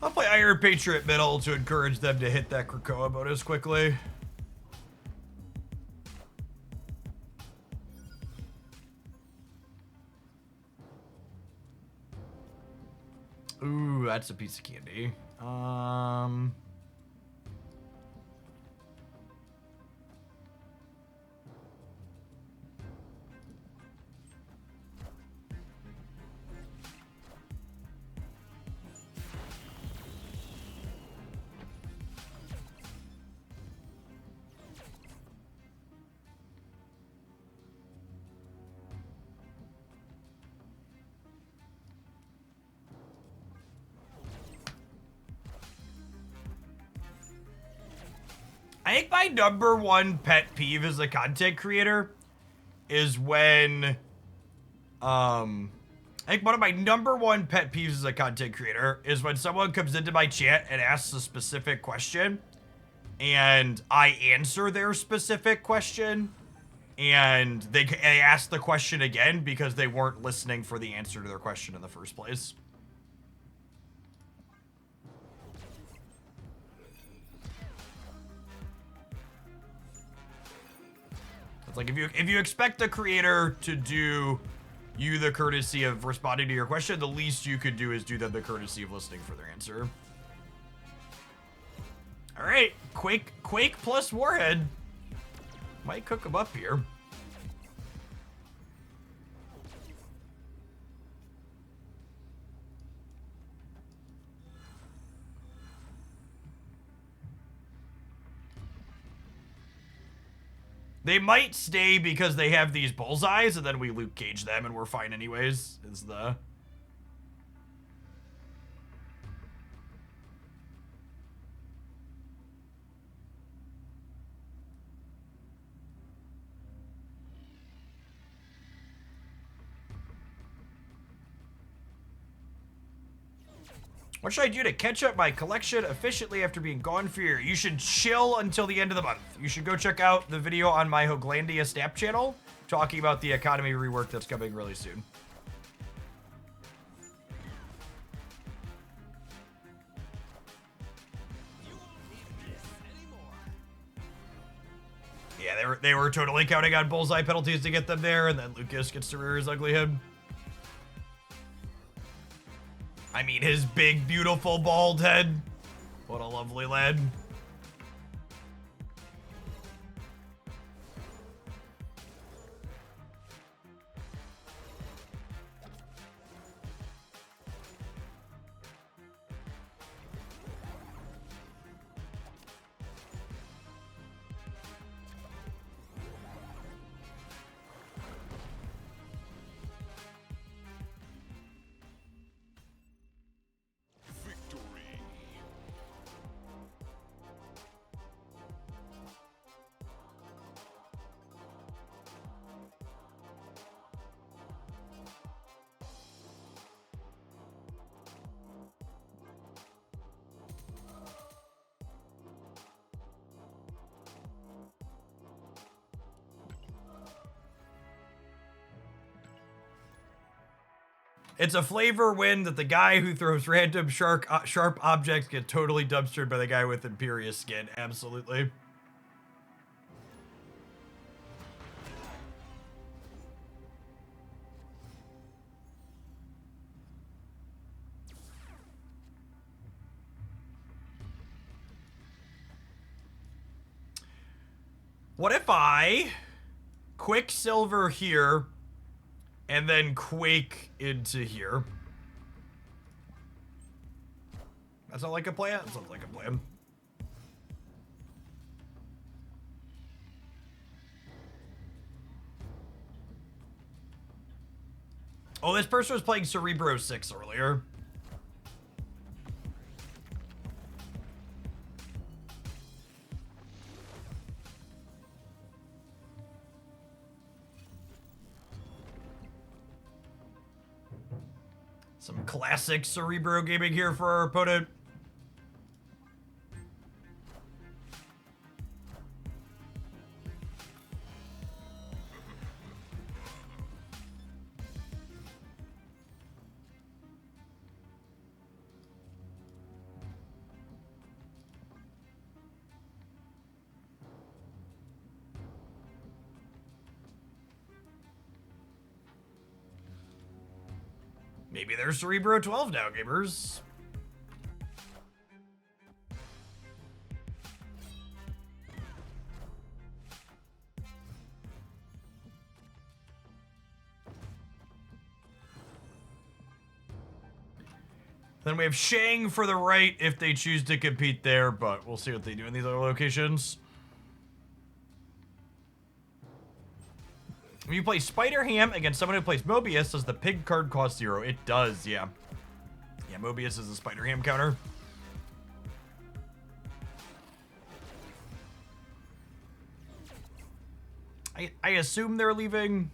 I'll play Iron Patriot middle to encourage them to hit that Krakoa bonus quickly. Ooh, that's a piece of candy. I think my number one pet peeve as a content creator is when, I think one of my number one pet peeves as a content creator is when someone comes into my chat and asks a specific question and I answer their specific question and they ask the question again because they weren't listening for the answer to their question in the first place. It's like if you expect the creator to do you the courtesy of responding to your question, the least you could do is do them the courtesy of listening for their answer. All right, Quake plus Warhead might cook them up here. They might stay because they have these bullseyes, and then we Luke Cage them, and we're fine anyways, is the... What should I do to catch up my collection efficiently after being gone for a year? You should chill until the end of the month. You should go check out the video on my Hoglandia Snap channel talking about the economy rework that's coming really soon. Yeah, they were totally counting on bullseye penalties to get them there, and then Lucas gets to rear his ugly head. I mean, his big, beautiful, bald head. What a lovely lad. It's a flavor win that the guy who throws random sharp objects get totally dumpstered by the guy with Imperious skin. Absolutely. What if I Quicksilver here and then Quake into here? That sound like a plan? That sounds like a plan. Oh, this person was playing Cerebro 6 earlier. Some classic Cerebro gaming here for our opponent. Maybe they're Cerebro 12 now, gamers. Then we have Shang for the right if they choose to compete there, but we'll see what they do in these other locations. When you play Spider-Ham against someone who plays Mobius, does the pig card cost 0? It does, yeah. Yeah, Mobius is a Spider-Ham counter. I assume they're leaving.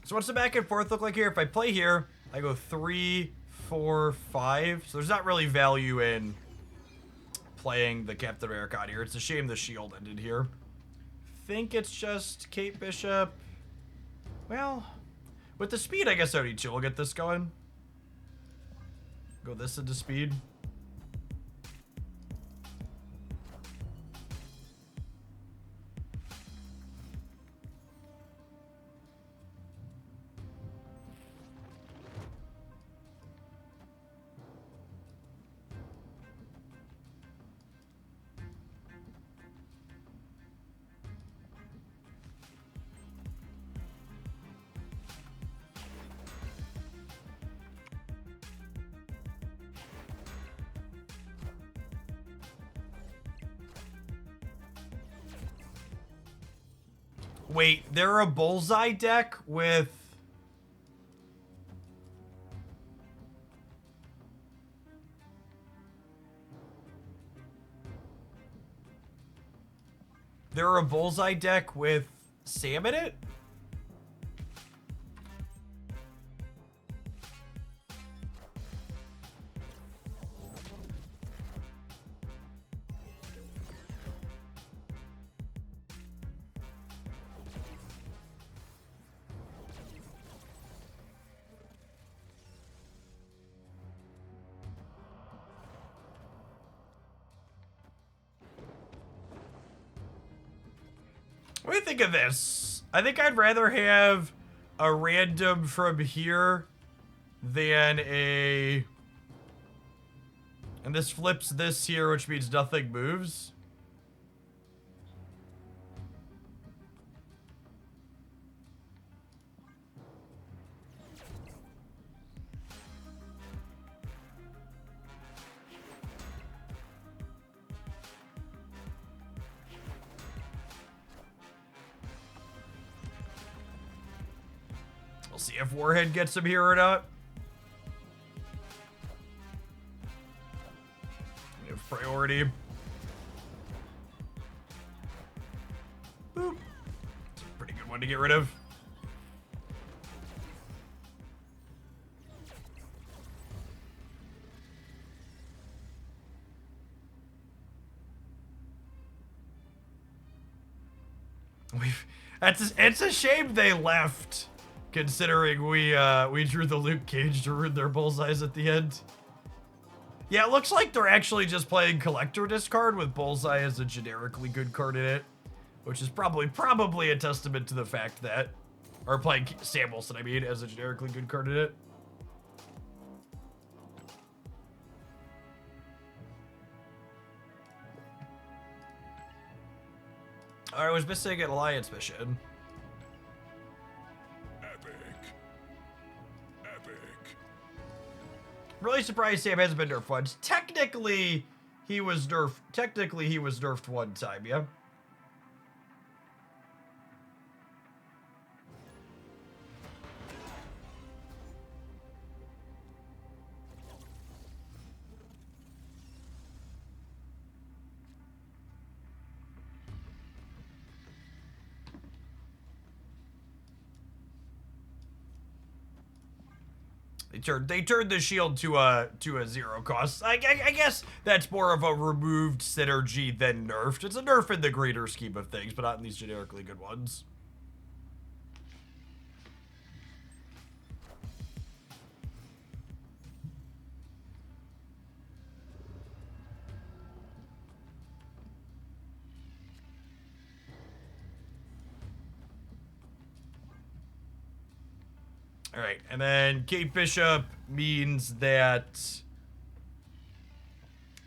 So what's the back and forth look like here? If I play here, I go 3, 4, 5. So there's not really value in playing the Captain America out here. It's a shame the shield ended here. Think it's just Kate Bishop. Well, with the speed, I guess OD2 will get this going. Go this into speed. Wait, they're a Bullseye deck with... They're a Bullseye deck with Sam in it? What do you think of this? I think I'd rather have a random from here than a... And this flips this here, which means nothing moves. We'll see if Warhead gets him here or not. We have priority. Boop. It's a pretty good one to get rid of. It's a shame they left. Considering we drew the Luke Cage to ruin their bullseyes at the end. Yeah, it looks like they're actually just playing Collector discard with Bullseye as a generically good card in it. Which is probably a testament to the fact that... Or playing Sam Wilson, I mean, as a generically good card in it. I was missing an Alliance mission. Really surprised Sam hasn't been nerfed once. Technically, he was nerfed one time, yeah? They turned the shield to a 0 cost. I guess that's more of a removed synergy than nerfed. It's a nerf in the greater scheme of things, but not in these generically good ones. All right, and then Kate Bishop means that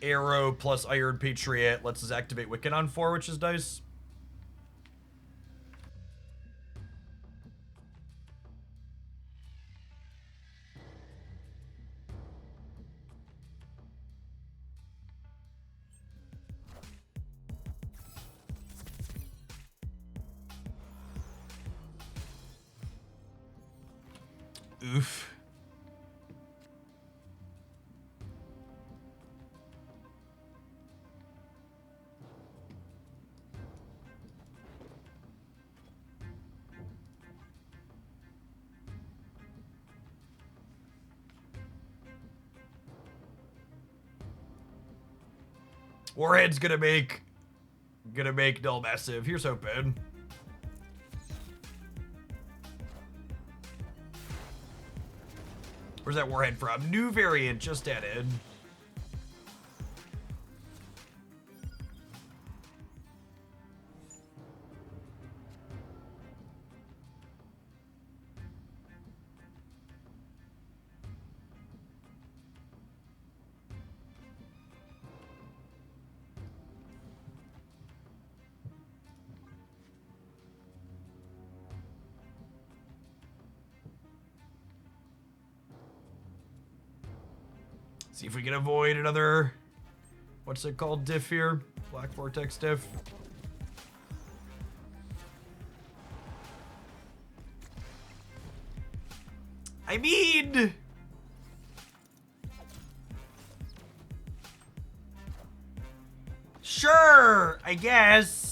Arrow plus Iron Patriot lets us activate Wiccan on 4, which is nice. Oof. Warhead's gonna make null massive. Here's hoping. Where's that warhead from? New variant just added. See if we can avoid another, what's it called, diff here? Black Vortex diff. I mean, sure, I guess.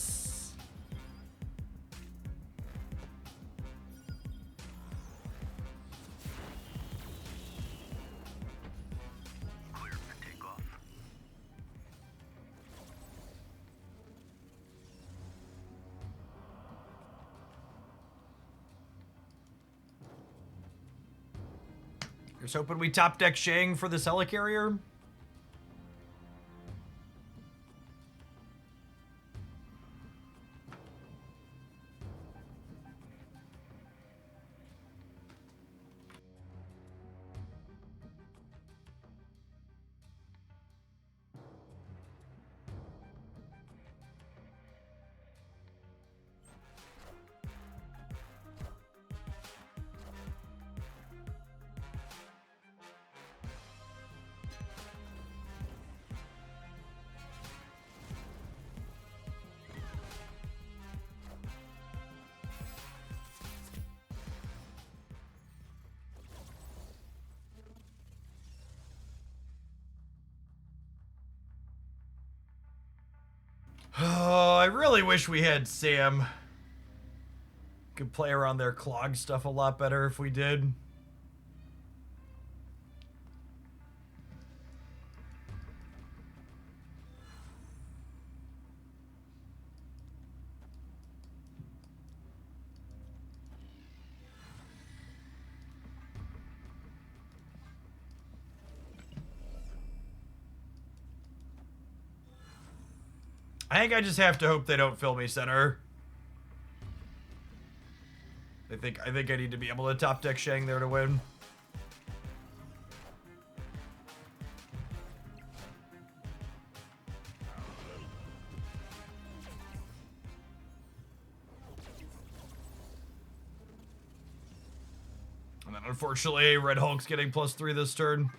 Here's hoping we top deck Shang for the helicarrier. Oh, I really wish we had Sam. Could play around their clog stuff a lot better if we did. I think I just have to hope they don't fill me center. I think I need to be able to top deck Shang there to win. And then unfortunately, Red Hulk's getting +3 this turn.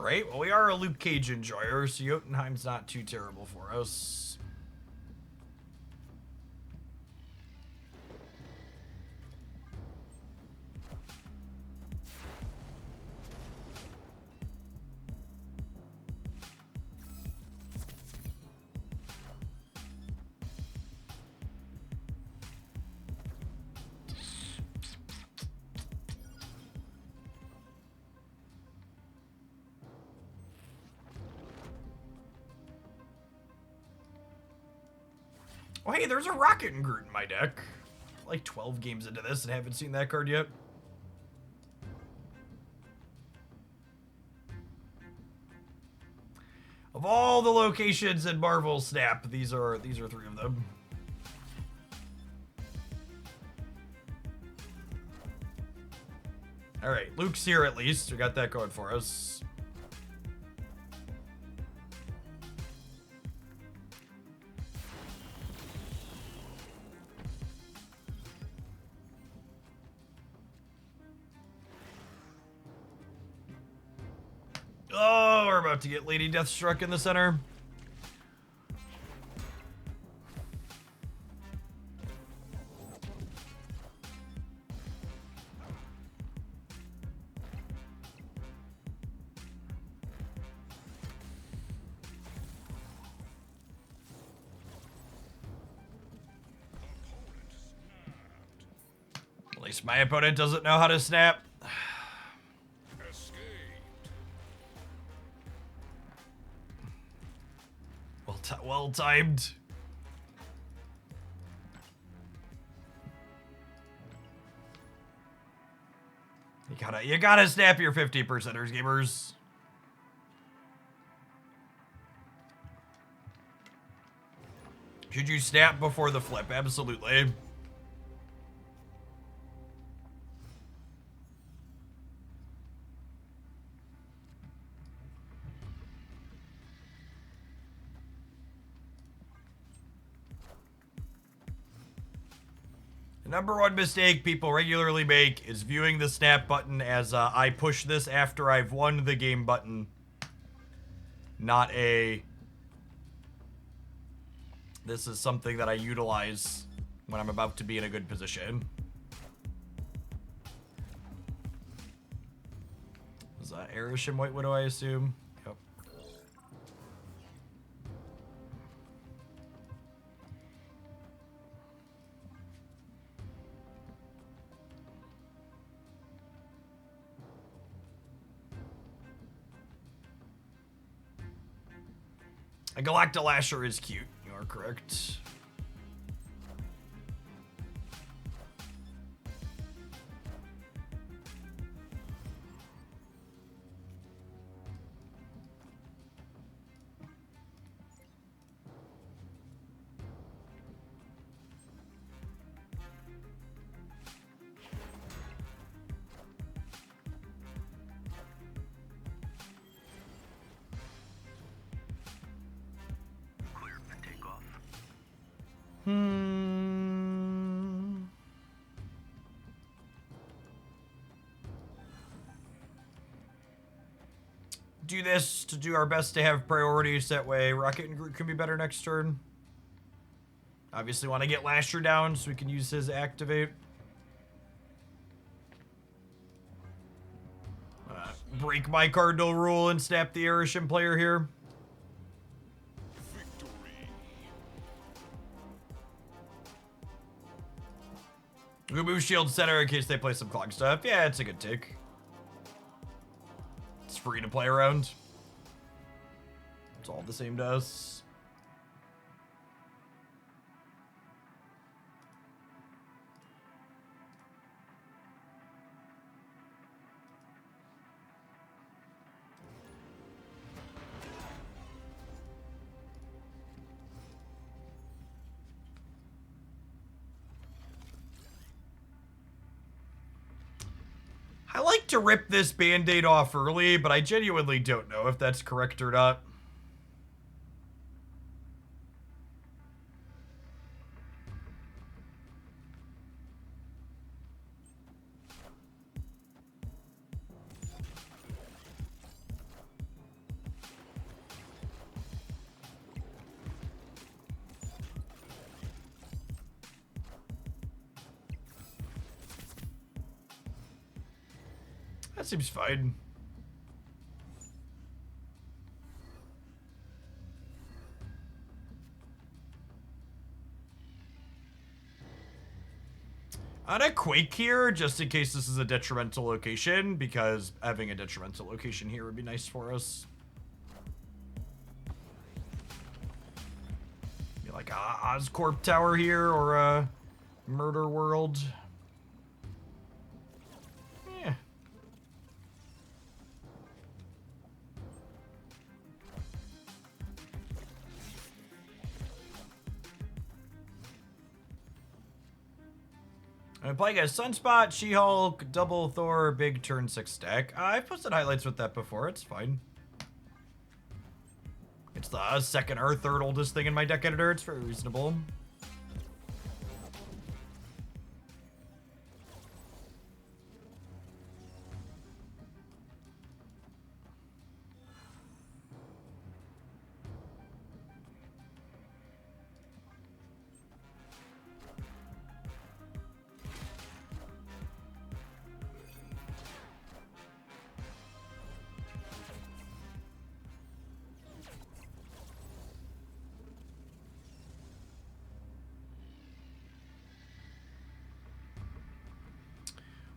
Alright, well, we are a Luke Cage enjoyer, so Jotunheim's not too terrible for us. Oh, hey, there's a Rocket and Groot in my deck. Like 12 games into this and haven't seen that card yet. Of all the locations in Marvel Snap, these are 3 of them. All right, Luke's here at least. We got that going for us. Oh, we're about to get Lady Deathstruck in the center. At least my opponent doesn't know how to snap. Well timed. You gotta snap your 50%ers, gamers. Should you snap before the flip? Absolutely. The #1 mistake people regularly make is viewing the snap button as I push this after I've won the game button. Not a... This is something that I utilize when I'm about to be in a good position. Is that Erisham White Widow, I assume? Yep. A Galactalasher is cute. You are correct. Do this to do our best to have priorities. That way Rocket and Groot can be better next turn. Obviously want to get Lasher down so we can use his activate. Break my cardinal rule and snap the Erisham player here. We move shield center in case they play some clog stuff. Yeah, it's a good take. It's free to play around. It's all the same to us. I like to rip this Band-Aid off early, but I genuinely don't know if that's correct or not. That seems fine. I'd a Quake here, just in case this is a detrimental location, because having a detrimental location here would be nice for us. Be like a Oscorp Tower here, or a Murder World. Yeah. I'm playing a Sunspot, She-Hulk, Double Thor, Big Turn 6 stack. I've posted highlights with that before, it's fine. It's the second or third oldest thing in my deck editor, it's very reasonable.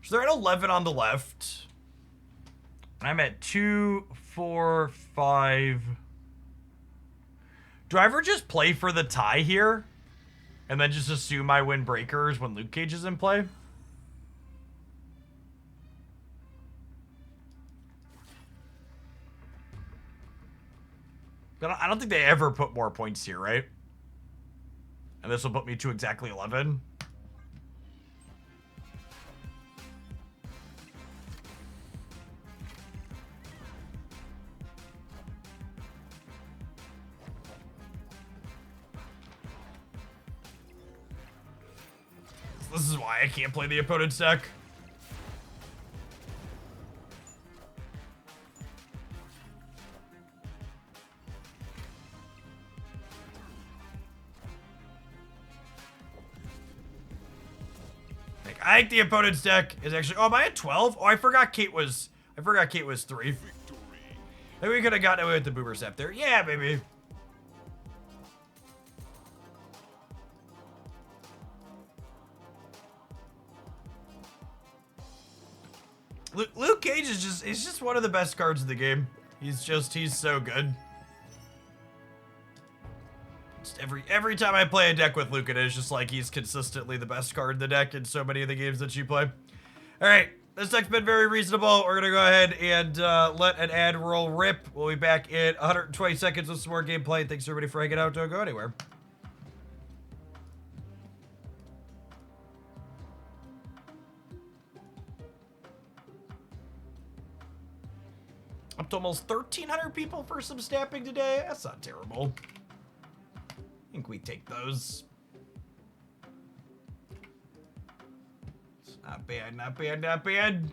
So they're at 11 on the left. I'm at 2, 4, 5. Do I ever just play for the tie here? And then just assume I win breakers when Luke Cage is in play? But I don't think they ever put more points here, right? And this will put me to exactly 11. This is why I can't play the opponent's deck. I think the opponent's deck is actually. Oh, am I at 12? Oh, I forgot Kate was 3. Maybe we could have gotten away with the Boomer Scepter. Yeah, baby. Luke Cage is just one of the best cards in the game. He's so good. Just every time I play a deck with Luke, it is just like he's consistently the best card in the deck in so many of the games that you play. All right, this deck's been very reasonable. We're gonna go ahead and let an ad roll rip. We'll be back in 120 seconds with some more gameplay. Thanks everybody for hanging out. Don't go anywhere. Up to almost 1,300 people for some snapping today. That's not terrible. I think we take those. It's not bad, not bad, not bad.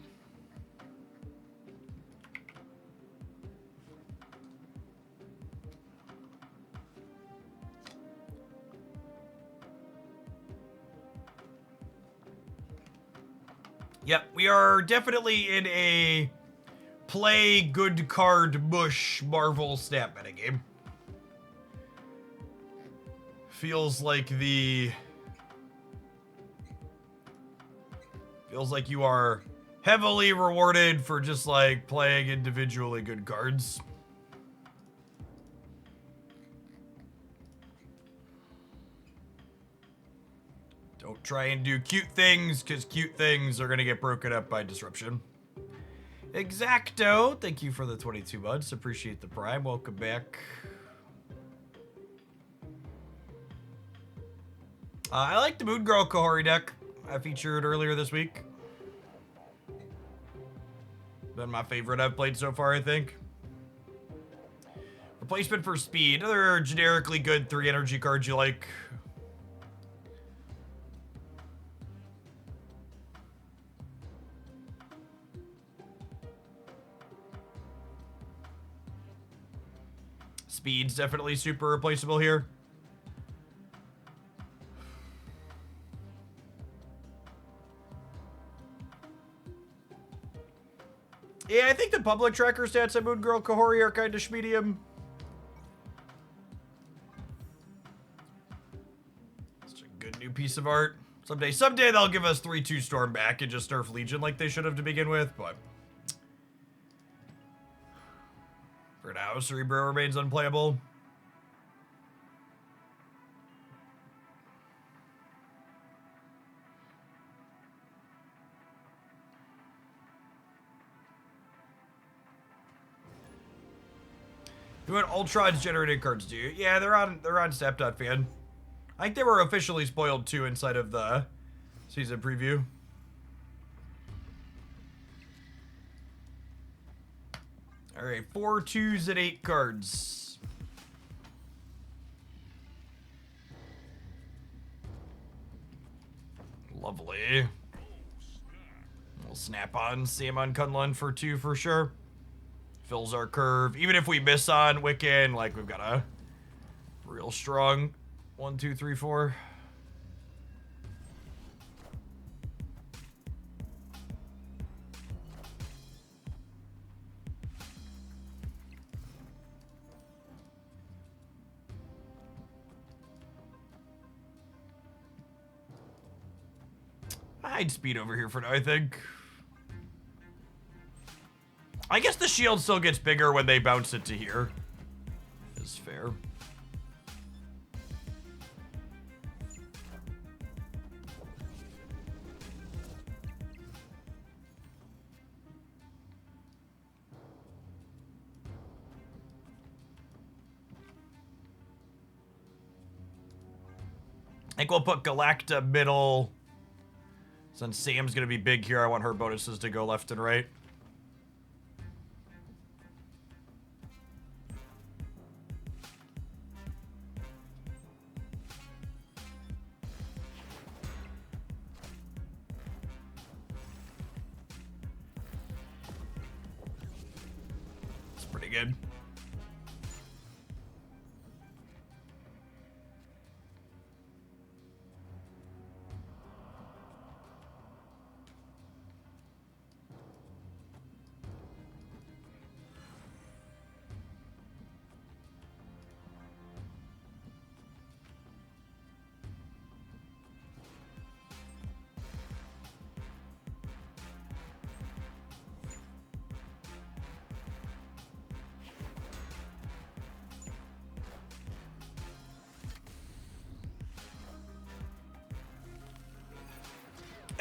Yep, we are definitely in a play good card mush Marvel snap metagame. Feels like you are heavily rewarded for just like playing individually good cards. Don't try and do cute things, because cute things are going to get broken up by disruption. Exacto, thank you for the 22 months. Appreciate the prime. Welcome back. I like the Moon Girl Kahori deck I featured earlier this week. Been my favorite I've played so far, I think. Replacement for speed. Another generically good 3 energy cards you like. Speed's definitely super replaceable here. Yeah, I think the public tracker stats on Moon Girl Kahori are kind of medium. It's a good new piece of art. Someday they'll give us 3-2 Storm back and just nerf Legion like they should have to begin with, but for now, Cerebro remains unplayable. What Ultron's generated cards do? Yeah, they're on Snap.fan. I think they were officially spoiled too inside of the season preview. All right, 4 2s and 8 cards. Lovely. We'll snap on Samon Kunlun for 2 for sure. Fills our curve. Even if we miss on Wiccan, like we've got a real strong 1, 2, 3, 4. I'd speed over here for now, I think. I guess the shield still gets bigger when they bounce it to here. Is fair. I think we'll put Galacta middle. Since Sam's gonna be big here, I want her bonuses to go left and right. It's pretty good.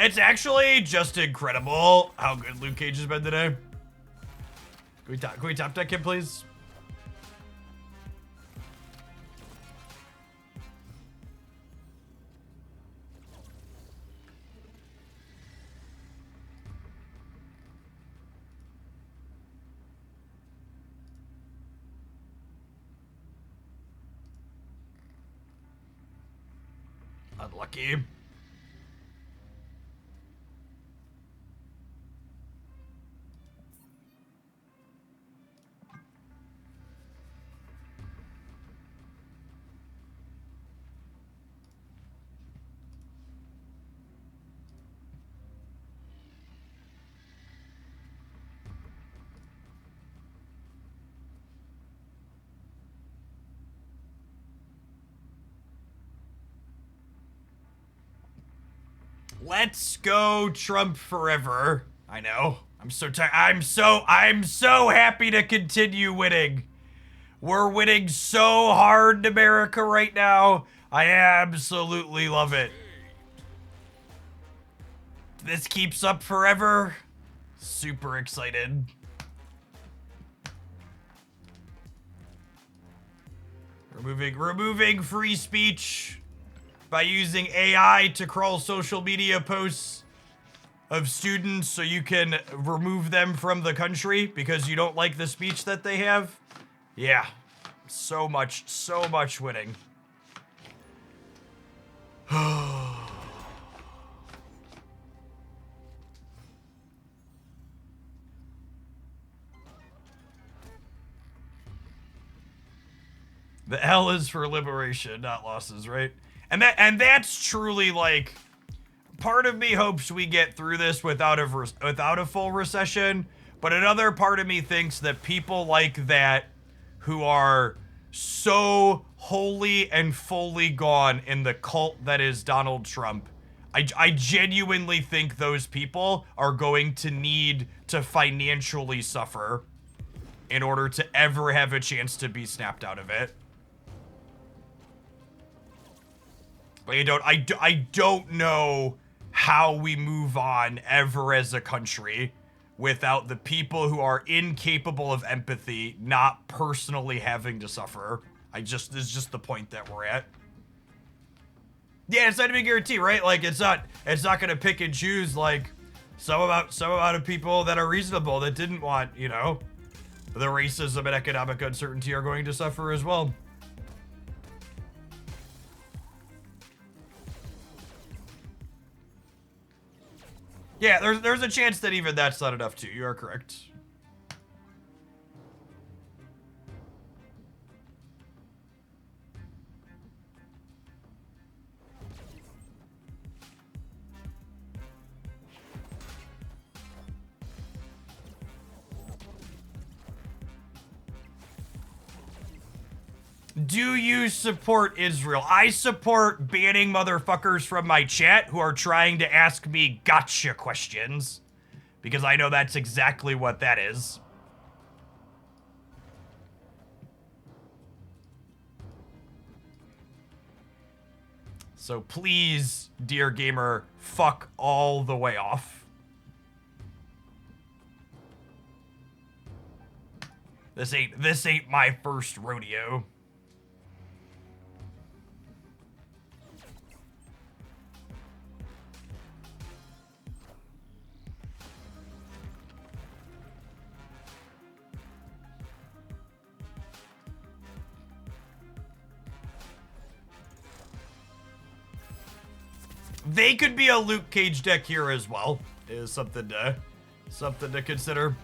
It's actually just incredible how good Luke Cage has been today. Can we top deck him, please? Unlucky. Let's go Trump forever. I know. I'm so tired. I'm so happy to continue winning. We're winning so hard in America right now. I absolutely love it. This keeps up forever. Super excited. Removing free speech by using AI to crawl social media posts of students so you can remove them from the country because you don't like the speech that they have. Yeah, so much winning. The L is for liberation, not losses, right? And that's truly like, part of me hopes we get through this without a full recession, But another part of me thinks that people like that who are so wholly and fully gone in the cult that is Donald Trump, I genuinely think those people are going to need to financially suffer in order to ever have a chance to be snapped out of it. But I don't know how we move on ever as a country without the people who are incapable of empathy not personally having to suffer. This is just the point that we're at. Yeah, it's not a big guarantee, right? Like, it's not gonna pick and choose, like, some amount of people that are reasonable that didn't want, you know, the racism and economic uncertainty are going to suffer as well. Yeah, there's a chance that even that's not enough too. You are correct. Do you support Israel? I support banning motherfuckers from my chat who are trying to ask me gotcha questions. Because I know that's exactly what that is. So please, dear gamer, fuck all the way off. This ain't my first rodeo. They could be a Luke Cage deck here as well. Is something to consider.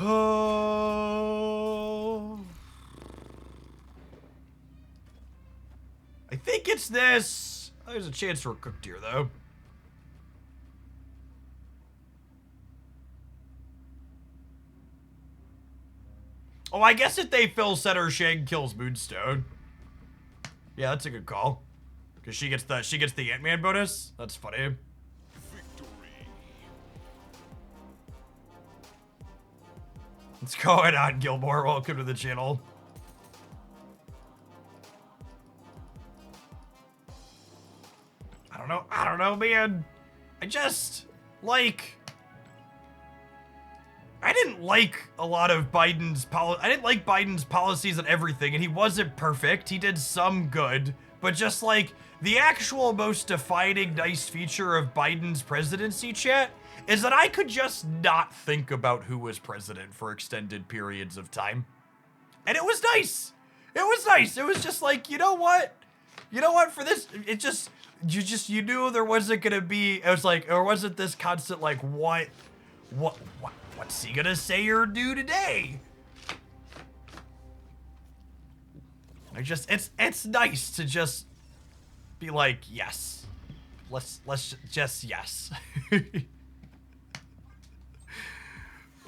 Oh. I think it's this. There's a chance for a cooked here, though. Oh, I guess if they fill center, Shang kills Moonstone. Yeah, that's a good call. Because she gets the Ant-Man bonus. That's funny. What's going on, Gilmore? Welcome to the channel. I don't know, man. I just, like, I didn't like a lot of Biden's policies and everything, and he wasn't perfect. He did some good, but just, like, the actual most defining nice feature of Biden's presidency, chat, is that I could just not think about who was president for extended periods of time. And it was nice. It was nice. It was just like, you know what? You know what, for this, it just... You knew there wasn't gonna be, it was like, or wasn't this constant like, what's he gonna say or do today? It's nice to just be like, yes, let's just yes.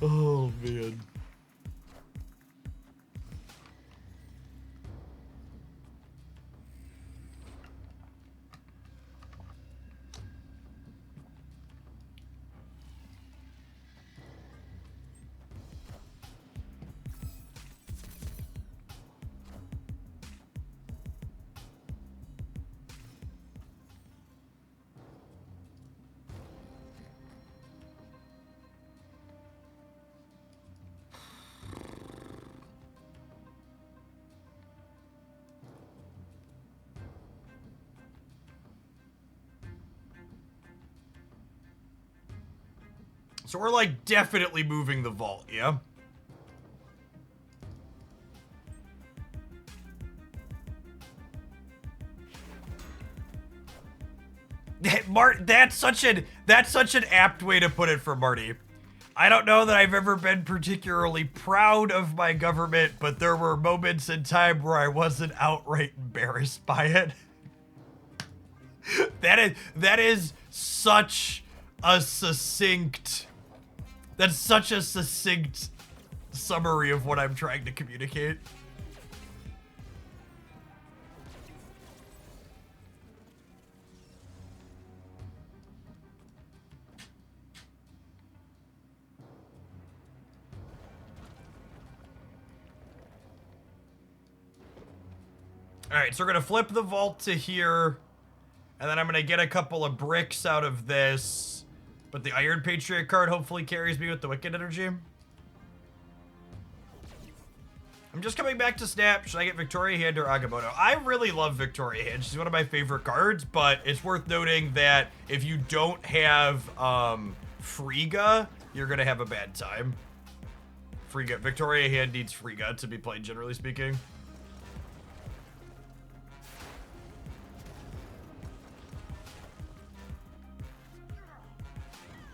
Oh man. So we're like definitely moving the vault, yeah? That's such an apt way to put it for Marty. I don't know that I've ever been particularly proud of my government, but there were moments in time where I wasn't outright embarrassed by it. That is such a succinct. That's such a succinct summary of what I'm trying to communicate. All right, so we're gonna flip the vault to here, and then I'm gonna get a couple of bricks out of this. But the Iron Patriot card hopefully carries me with the Wiccan energy. I'm just coming back to Snap. Should I get Victoria Hand or Agamotto? I really love Victoria Hand. She's one of my favorite cards, but it's worth noting that if you don't have Frigga, you're gonna have a bad time. Frigga, Victoria Hand needs Frigga to be played, generally speaking.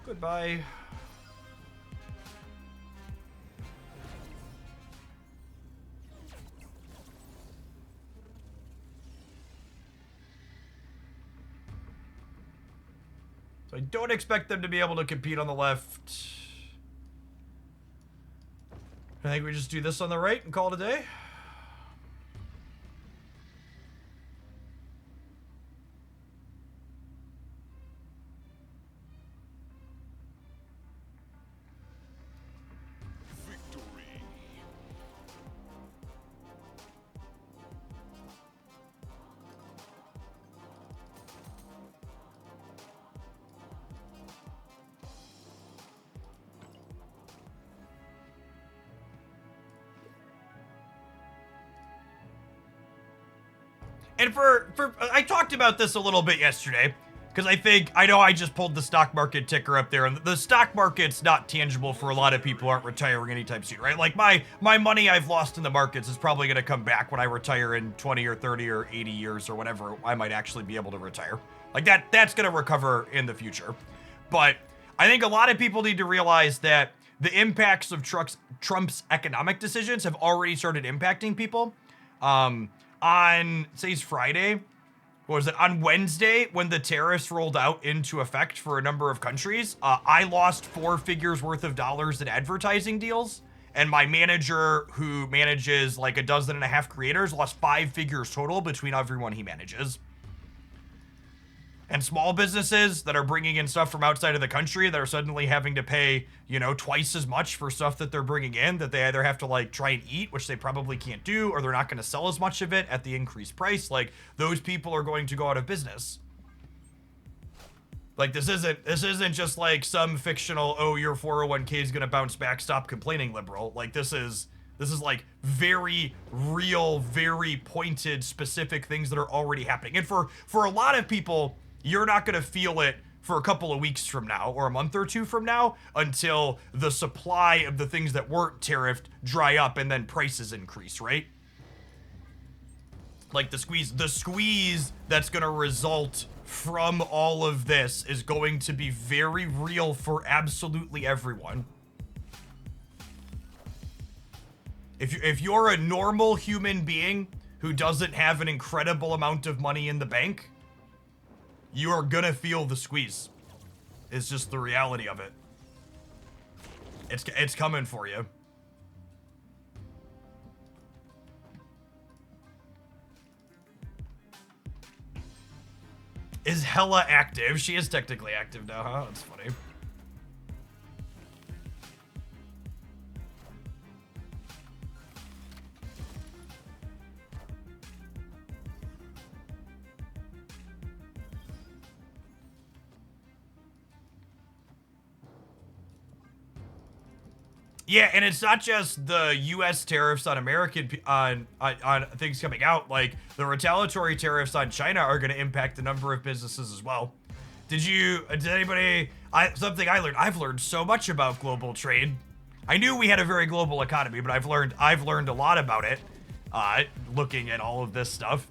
Goodbye. So I don't expect them to be able to compete on the left. I think we just do this on the right and call it a day. And I talked about this a little bit yesterday, because I know I just pulled the stock market ticker up there, and the stock market's not tangible for a lot of people who aren't retiring anytime soon, right? Like my money I've lost in the markets is probably going to come back when I retire in 20 or 30 or 80 years or whatever I might actually be able to retire. Like that's going to recover in the future. But I think a lot of people need to realize that the impacts of Trump's economic decisions have already started impacting people. On, say it's Friday, what was it? On Wednesday, when the tariffs rolled out into effect for a number of countries, I lost 4 figures worth of dollars in advertising deals. And my manager, who manages like 12.5 creators, lost 5 figures total between everyone he manages. And small businesses that are bringing in stuff from outside of the country that are suddenly having to pay, you know, twice as much for stuff that they're bringing in, that they either have to like try and eat, which they probably can't do, or they're not going to sell as much of it at the increased price. Like those people are going to go out of business. Like this isn't just like some fictional, oh, your 401k is going to bounce back, stop complaining liberal. Like this is like very real, very pointed, specific things that are already happening. And for a lot of people, you're not going to feel it for a couple of weeks from now or a month or two from now until the supply of the things that weren't tariffed dry up and then prices increase, right? Like the squeeze that's going to result from all of this is going to be very real for absolutely everyone. If you're a normal human being who doesn't have an incredible amount of money in the bank, you are gonna feel the squeeze. It's just the reality of it. It's coming for you. Is Hella active? She is technically active now, huh? That's funny. Yeah, and it's not just the U.S. tariffs on American on things coming out. Like the retaliatory tariffs on China are going to impact the number of businesses as well. Did anybody? Something I learned. I've learned so much about global trade. I knew we had a very global economy, but I've learned a lot about it. Looking at all of this stuff.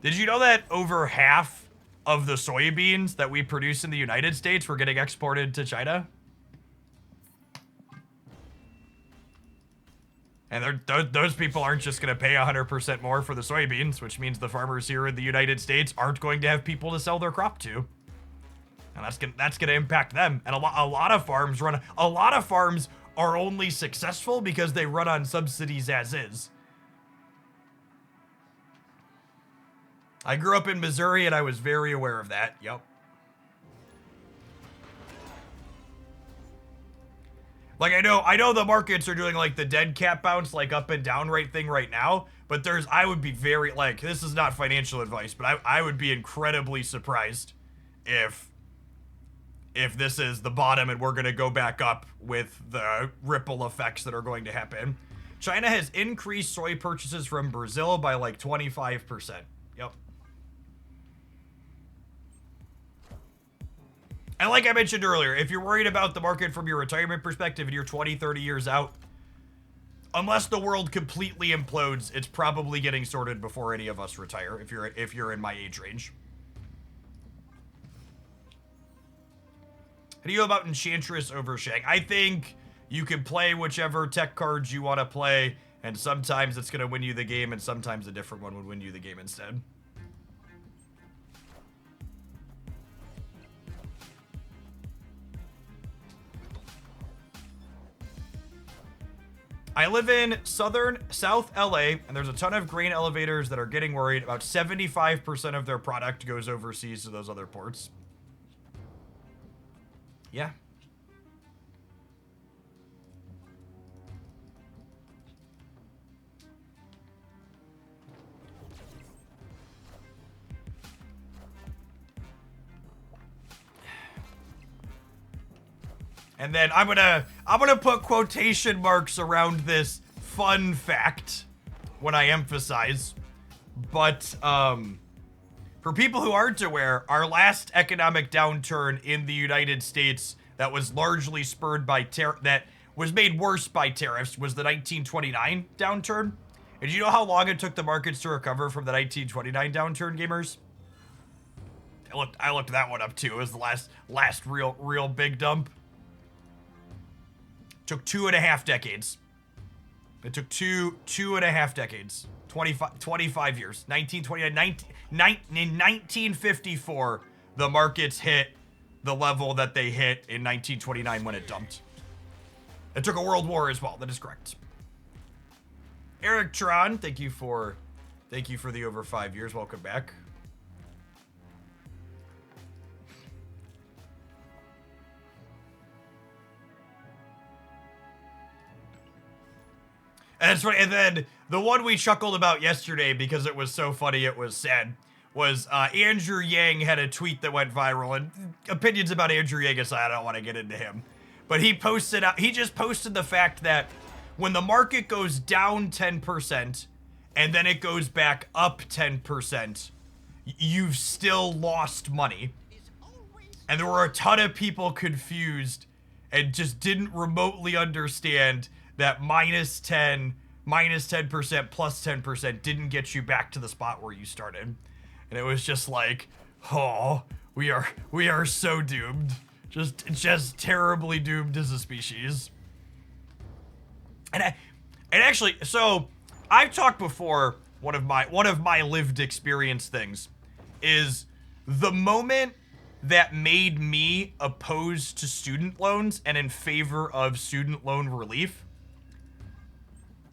Did you know that over half of the soybeans that we produce in the United States were getting exported to China? And those people aren't just going to pay 100% more for the soybeans, which means the farmers here in the United States aren't going to have people to sell their crop to. And that's gonna impact them. And a lot of farms are only successful because they run on subsidies as is. I grew up in Missouri and I was very aware of that. Yep. Like I know the markets are doing like the dead cat bounce, like up and down rate thing right now, but I would be very, like, this is not financial advice, but I would be incredibly surprised if this is the bottom and we're going to go back up with the ripple effects that are going to happen. China has increased soy purchases from Brazil by like 25%. Yep. And like I mentioned earlier, if you're worried about the market from your retirement perspective and you're 20, 30 years out, unless the world completely implodes, it's probably getting sorted before any of us retire if you're in my age range. How do you go about Enchantress over Shang? I think you can play whichever tech cards you want to play, and sometimes it's going to win you the game, and sometimes a different one would win you the game instead. I live in South LA, and there's a ton of grain elevators that are getting worried. About 75% of their product goes overseas to those other ports. Yeah. And then I'm gonna put quotation marks around this fun fact when I emphasize. But for people who aren't aware, our last economic downturn in the United States that was largely spurred by that was made worse by tariffs was the 1929 downturn. And do you know how long it took the markets to recover from the 1929 downturn, gamers? I looked that one up too. It was the last real big dump. Took 2.5 decades. It took two and a half decades. 25 years. 1929, in 1954, the markets hit the level that they hit in 1929 when it dumped. It took a world war as well. That is correct. Eric Tron, thank you for the over 5 years. Welcome back. And it's funny, and then the one we chuckled about yesterday because it was so funny it was sad was Andrew Yang had a tweet that went viral, and opinions about Andrew Yang aside, I don't want to get into him. But he just posted the fact that when the market goes down 10% and then it goes back up 10%, you've still lost money. And there were a ton of people confused and just didn't remotely understand that minus 10%, plus 10% didn't get you back to the spot where you started. And it was just like, oh, we are so doomed. Just terribly doomed as a species. And actually, so I've talked before, one of my lived experience things is the moment that made me opposed to student loans and in favor of student loan relief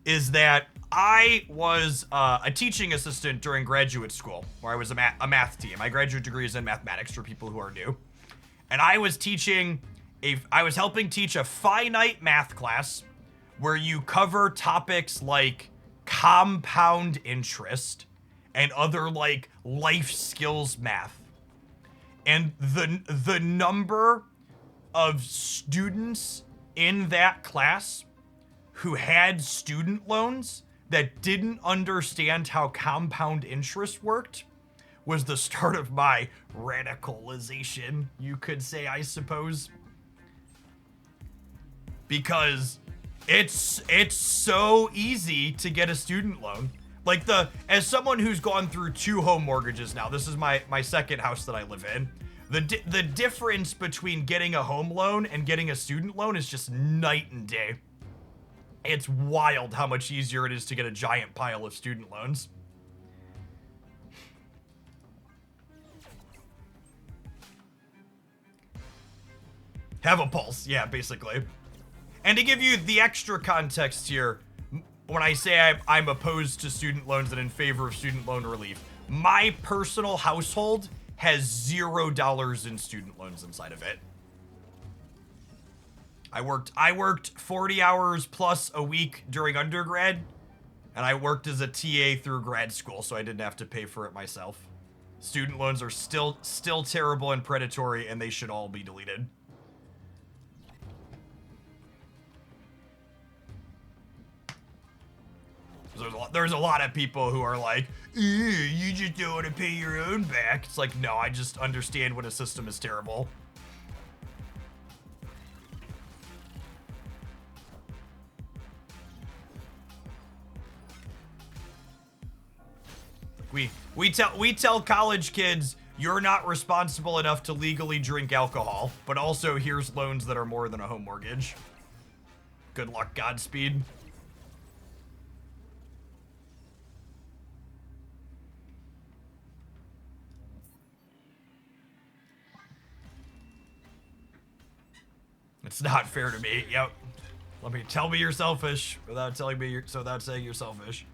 is that I was a teaching assistant during graduate school, where I was a math team. My graduate degree is in mathematics for people who are new. And I was helping teach a finite math class where you cover topics like compound interest and other like life skills math. And the number of students in that class who had student loans that didn't understand how compound interest worked was the start of my radicalization, you could say, I suppose. Because it's so easy to get a student loan. Like as someone who's gone through 2 home mortgages now, this is my second house that I live in. The difference between getting a home loan and getting a student loan is just night and day. It's wild how much easier it is to get a giant pile of student loans. Have a pulse, yeah, basically. And to give you the extra context here, when I say I'm opposed to student loans and in favor of student loan relief, my personal household has $0 in student loans inside of it. I worked 40 hours plus a week during undergrad, and I worked as a TA through grad school, so I didn't have to pay for it myself. Student loans are still terrible and predatory, and they should all be deleted. There's a lot of people who are like, you just don't want to pay your own back. It's like, no, I just understand when a system is terrible. We tell college kids, you're not responsible enough to legally drink alcohol, but also here's loans that are more than a home mortgage. Good luck, Godspeed. It's not fair to me. Yep. Tell me you're selfish without telling me without saying you're selfish.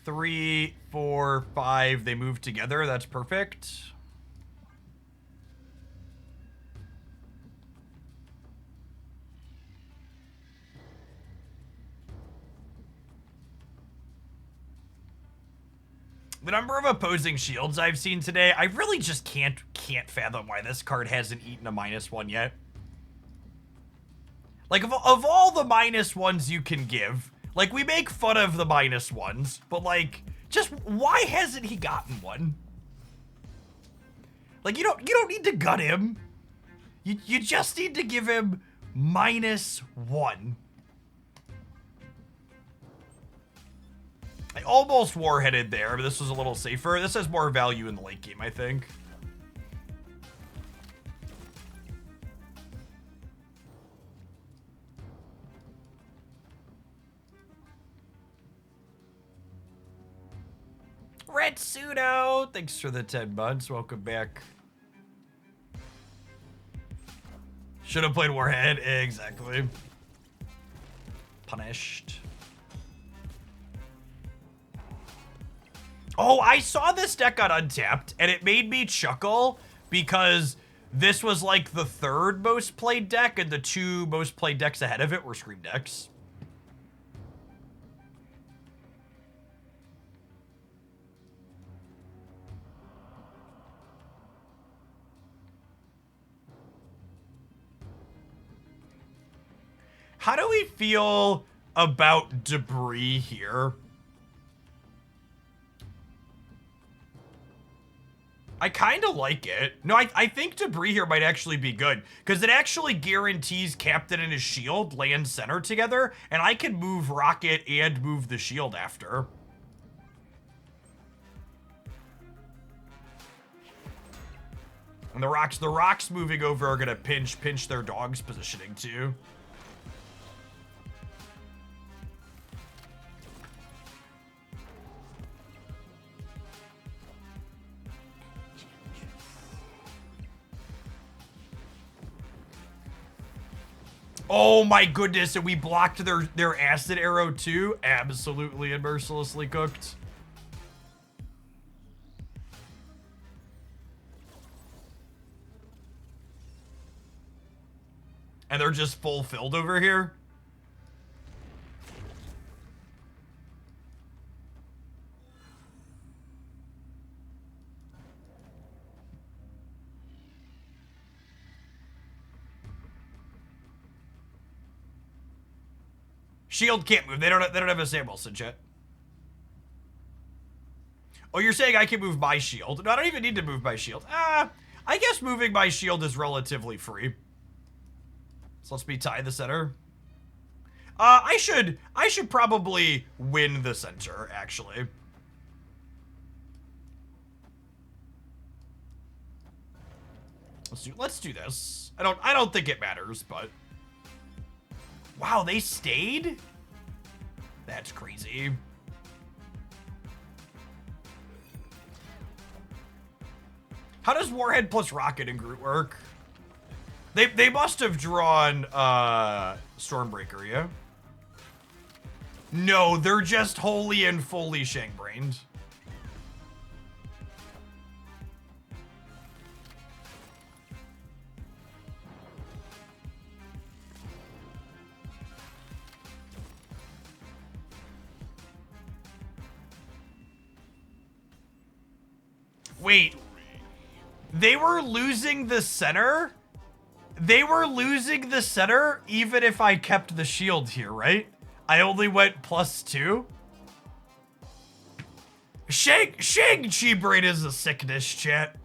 Three, 4, 5, they move together. That's perfect. The number of opposing shields I've seen today, I really just can't fathom why this card hasn't eaten a -1 yet. Like, of all the -1s you can give, like, we make fun of the -1s, but, like, just why hasn't he gotten one? Like, you don't need to gut him. You just need to give him -1. I almost warheaded there, but this was a little safer. This has more value in the late game, I think. Red Pseudo, thanks for the 10 months. Welcome back. Should have played Warhead. Exactly. Punished. Oh, I saw this deck got untapped, and it made me chuckle because this was like the 3rd most played deck, and the 2 most played decks ahead of it were Scream decks. How do we feel about Debris here? I kind of like it. No, I think Debris here might actually be good, because it actually guarantees Captain and his shield land center together, and I can move Rocket and move the shield after. And the rocks moving over are gonna pinch their dog's positioning too. Oh my goodness, and we blocked their acid arrow too? Absolutely and mercilessly cooked. And they're just fulfilled over here? Shield can't move. They don't have a Sam Wilson yet. Oh, you're saying I can move my shield? No, I don't even need to move my shield. I guess moving my shield is relatively free. So let's be tie the center. I should probably win the center, actually. Let's do this. I don't think it matters, but wow, they stayed? That's crazy. How does Warhead plus Rocket and Groot work? They must have drawn Stormbreaker, yeah? No, they're just wholly and fully Shang-brained. Wait, they were losing the center? They were losing the center even if I kept the shield here, right? I only went +2? Shang-Chi brain is a sickness, chat.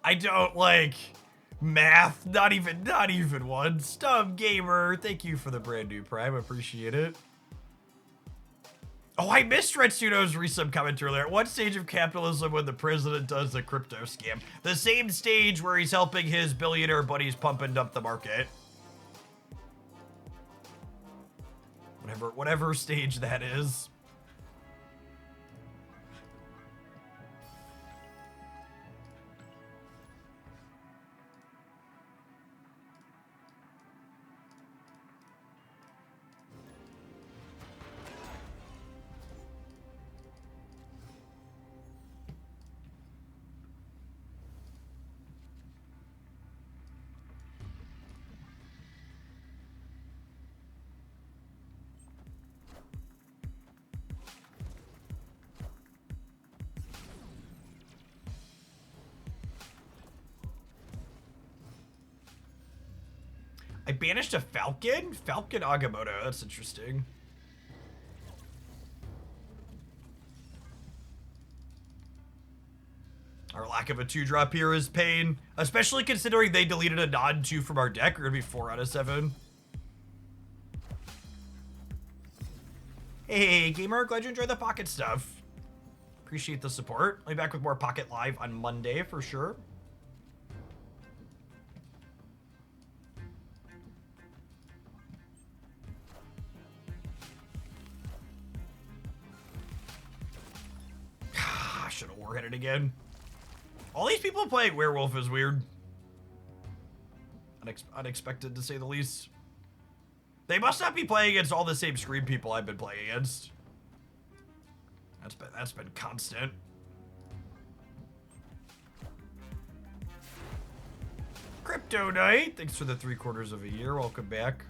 I don't like math, not even one. Stub Gamer, thank you for the brand new Prime, appreciate it. Oh, I missed Retsuno's resub comment earlier. At what stage of capitalism when the president does a crypto scam? The same stage where he's helping his billionaire buddies pump and dump the market. Whatever stage that is. I banished a Falcon? Falcon Agamotto, that's interesting. Our lack of a 2-drop here is pain, especially considering they deleted a non-2 from our deck. We're gonna be 4 out of 7. Hey, gamer, glad you enjoyed the Pocket stuff. Appreciate the support. I'll be back with more Pocket Live on Monday for sure. Should have warheaded again. All these people playing Werewolf is weird. Unexpected to say the least. They must not be playing against all the same Scream people I've been playing against. That's been constant. Crypto Knight, thanks for the 3/4 of a year. Welcome back.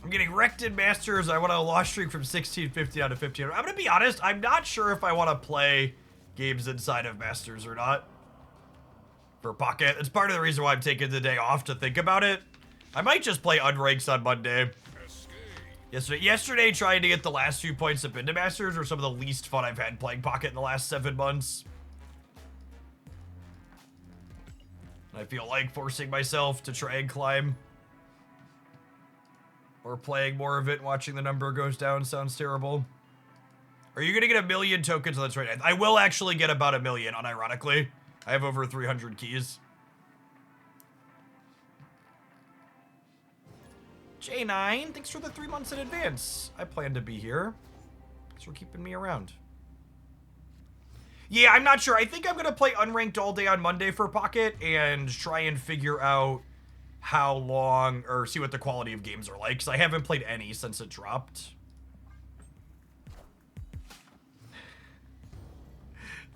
I'm getting wrecked in Masters. I want a loss streak from 1650 down to 1500. I'm gonna be honest, I'm not sure if I want to play games inside of Masters or not. For Pocket. It's part of the reason why I'm taking the day off to think about it. I might just play unranks on Monday. Yesterday trying to get the last few points up into Masters were some of the least fun I've had playing Pocket in the last 7 months. I feel like forcing myself to try and climb. Or playing more of it and watching the number goes down sounds terrible. Are you gonna get 1,000,000 tokens on the 29th? I will actually get about 1,000,000, unironically. I have over 300 keys. J9, thanks for the 3 months in advance. I plan to be here. Thanks for keeping me around. Yeah, I'm not sure. I think I'm going to play Unranked all day on Monday for Pocket and try and figure out how long, or see what the quality of games are like, because I haven't played any since it dropped.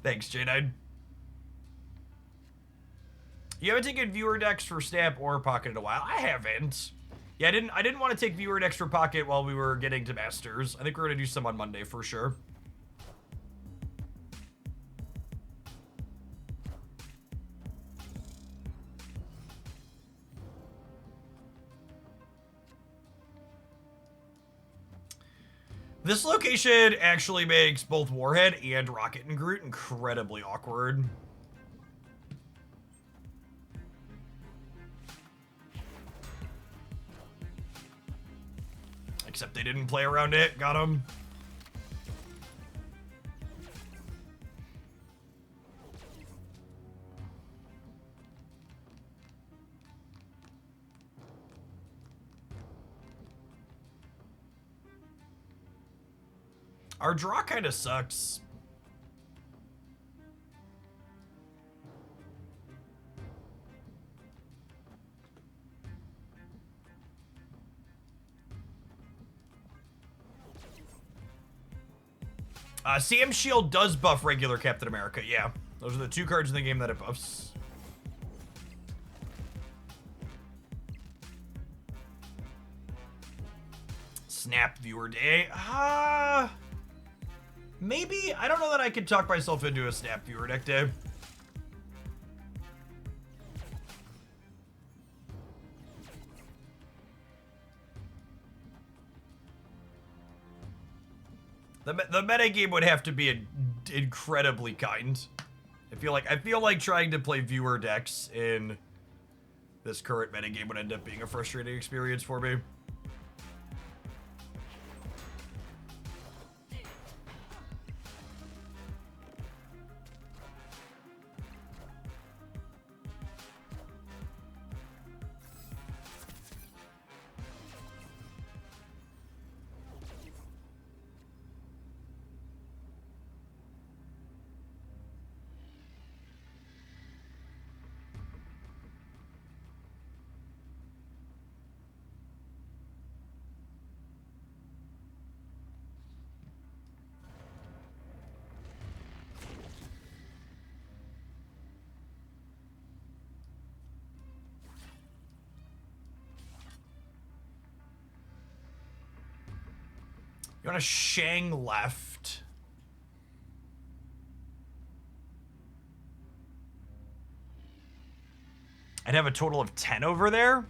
Thanks, J9. You haven't taken viewer decks for Snap or Pocket in a while. I haven't. Yeah, I didn't want to take viewer decks for Pocket while we were getting to Masters. I think we're gonna do some on Monday for sure. This location actually makes both Warhead and Rocket and Groot incredibly awkward. Except they didn't play around it. Got him. Our draw kind of sucks. CM Shield does buff regular Captain America, yeah. Those are the 2 cards in the game that it buffs. Snap viewer day. Maybe. I don't know that I could talk myself into a Snap viewer deck day. The meta game would have to be incredibly kind. I feel like trying to play viewer decks in this current meta game would end up being a frustrating experience for me. You want a Shang left. I'd have a total of 10 over there.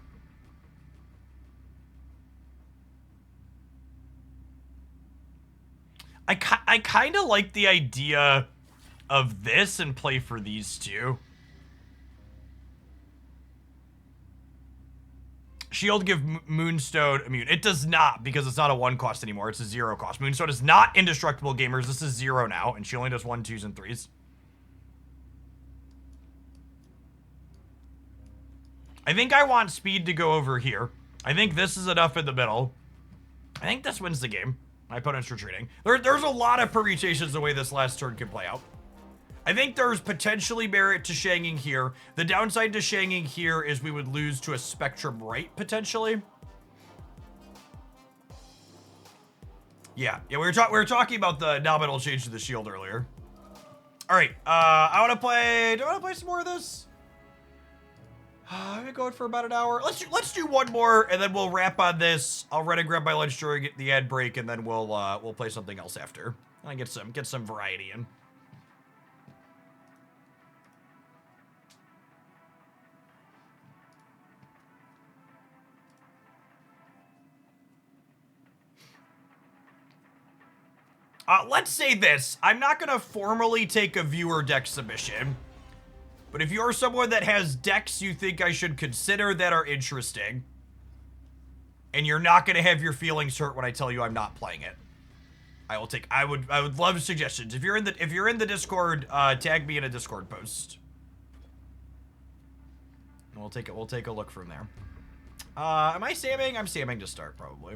I kind of like the idea of this and play for these two. Shield give Moonstone immune. It does not, because it's not a 1 cost anymore. It's a 0 cost. Moonstone is not indestructible, gamers. This is 0 now, and she only does 1, 2s, and 3s. I think I want speed to go over here. I think this is enough in the middle. I think this wins the game. My opponent's retreating. There's a lot of permutations the way this last turn could play out. I think there's potentially merit to Shanging here. The downside to Shanging here is we would lose to a Spectrum right, potentially. Yeah, we were talking about the nominal change to the shield earlier. All right, I want to play. Do I want to play some more of this? I've been going for about an hour. Let's do one more, and then we'll wrap on this. I'll run and grab my lunch during the ad break, and then we'll play something else after. And get some variety in. Let's say this. I'm not going to formally take a viewer deck submission. But if you're someone that has decks you think I should consider that are interesting, and you're not going to have your feelings hurt when I tell you I'm not playing it, I would love suggestions. If you're in the Discord, tag me in a Discord post. And we'll take a look from there. Am I samming? I'm samming to start, probably.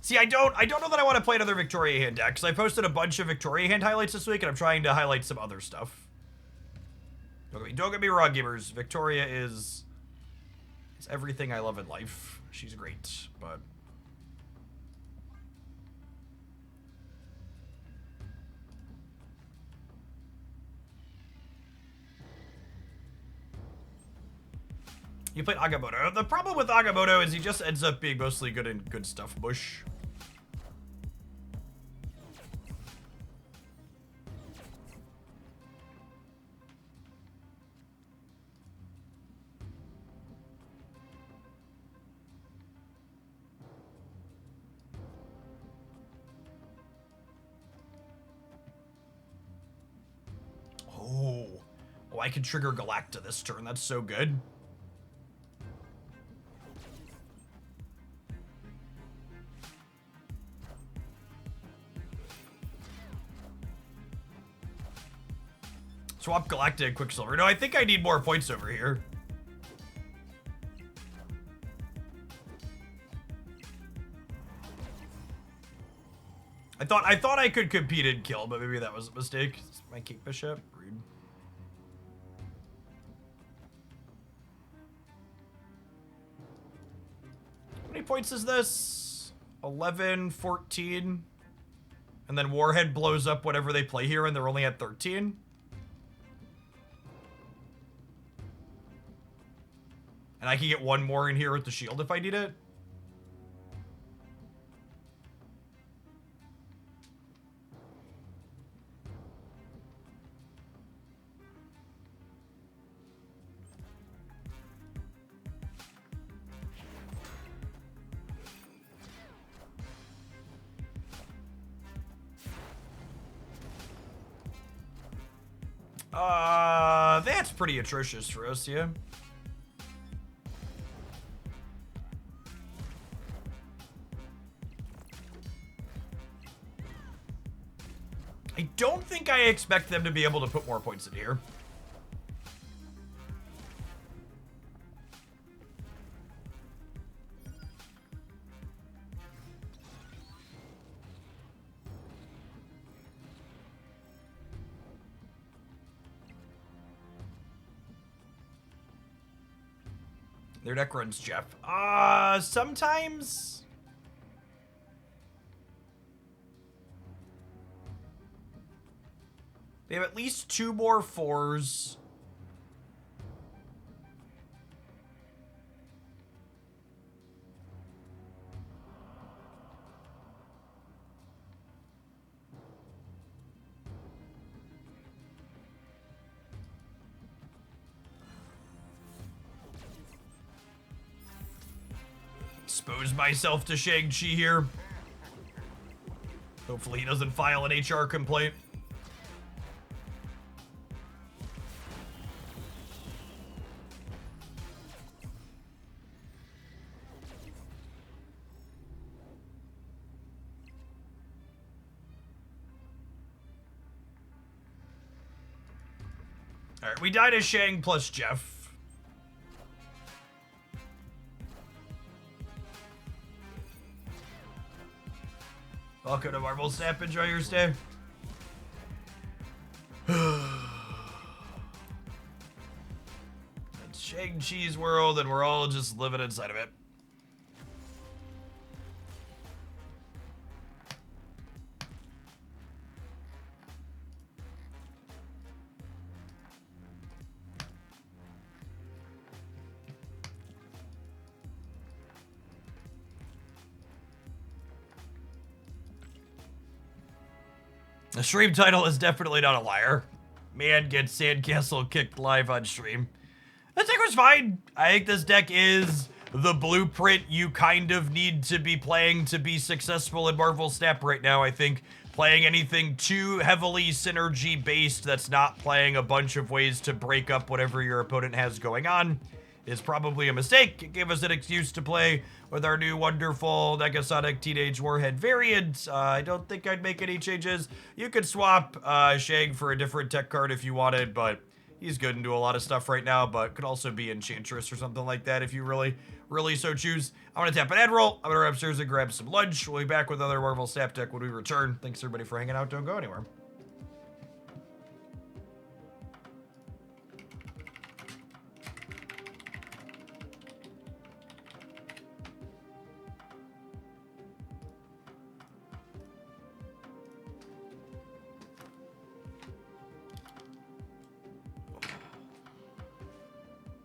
See, I don't know that I want to play another Victoria hand deck, because I posted a bunch of Victoria hand highlights this week, and I'm trying to highlight some other stuff. Don't get me wrong, gamers. Victoria is everything I love in life. She's great, but... You played Agamotto. The problem with Agamotto is he just ends up being mostly good in good stuff bush. Oh, I can trigger Galacta this turn. That's so good. Swap Galacta and Quicksilver. No, I think I need more points over here. I thought I could compete and kill, but maybe that was a mistake. My King Bishop. Rude. How many points is this? 11, 14. And then Warhead blows up whatever they play here, and they're only at 13. And I can get one more in here with the shield if I need it. That's pretty atrocious for us, yeah. I don't think I expect them to be able to put more points in here. Their deck runs Jeff. Sometimes... They have at least 2 more 4s. Expose myself to Shang-Chi here. Hopefully he doesn't file an HR complaint. Alright, we died as Shang plus Jeff. Welcome to Marvel Snap. Enjoy your stay. It's Shang-Chi's world, and we're all just living inside of it. The stream title is definitely not a liar. Man gets Sandcastle kicked live on stream. This deck was fine. I think this deck is the blueprint you kind of need to be playing to be successful in Marvel Snap right now. I think playing anything too heavily synergy based that's not playing a bunch of ways to break up whatever your opponent has going on is probably a mistake. It gave us an excuse to play with our new wonderful Negasonic Teenage Warhead variant. I don't think I'd make any changes. You could swap Shang for a different tech card if you wanted, but He's good into a lot of stuff right now, but could also be Enchantress or something like that if you really so choose. I'm going to tap an Admiral. I'm going to run upstairs and grab some lunch. We'll be back with another Marvel Snap Deck when we return. Thanks, everybody, for hanging out. Don't go anywhere.